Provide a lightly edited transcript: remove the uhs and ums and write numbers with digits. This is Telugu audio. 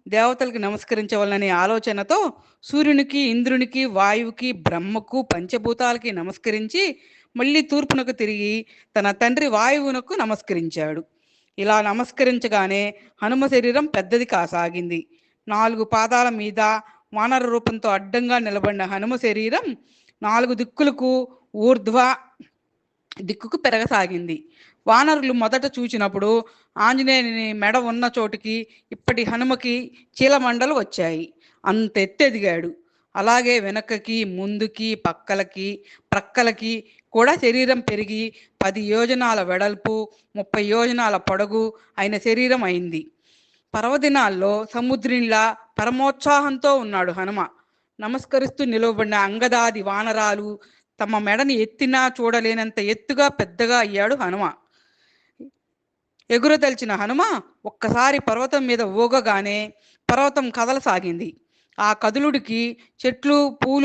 దేవతలకు నమస్కరించవలననే ఆలోచనతో సూర్యునికి, ఇంద్రునికి, వాయువుకి, బ్రహ్మకు, పంచభూతాలకి నమస్కరించి మళ్ళీ తూర్పునకు తిరిగి తన తండ్రి వాయువునకు నమస్కరించాడు. ఇలా నమస్కరించగానే హనుమ శరీరం పెద్దది కాసాగింది. 4 పాదాల మీద వానర రూపంతో అడ్డంగా నిలబడిన హనుమ శరీరం 4 దిక్కులకు ఊర్ధ్వ దిక్కుకు పెరగసాగింది. వానరులు మొదట చూచినప్పుడు ఆంజనేయుని మెడ ఉన్న చోటికి ఇప్పటి హనుమకి చీలమండలు వచ్చాయి. అంత ఎత్తెదిగాడు. అలాగే వెనకకి, ముందుకి, ప్రక్కలకి కూడా శరీరం పెరిగి 10 యోజనాల వెడల్పు, 30 యోజనాల పొడగు అయిన శరీరం అయింది. పర్వదినాల్లో సముద్రునిలా పరమోత్సాహంతో ఉన్నాడు హనుమ. నమస్కరిస్తూ నిలవబడిన అంగదాది వానరాలు తమ మెడని ఎత్తినా చూడలేనంత ఎత్తుగా పెద్దగా అయ్యాడు హనుమ. ఎగురదలిచిన హనుమ ఒక్కసారి పర్వతం మీద ఊగగానే పర్వతం కదలసాగింది. ఆ కదులుడికి చెట్లు, పూలు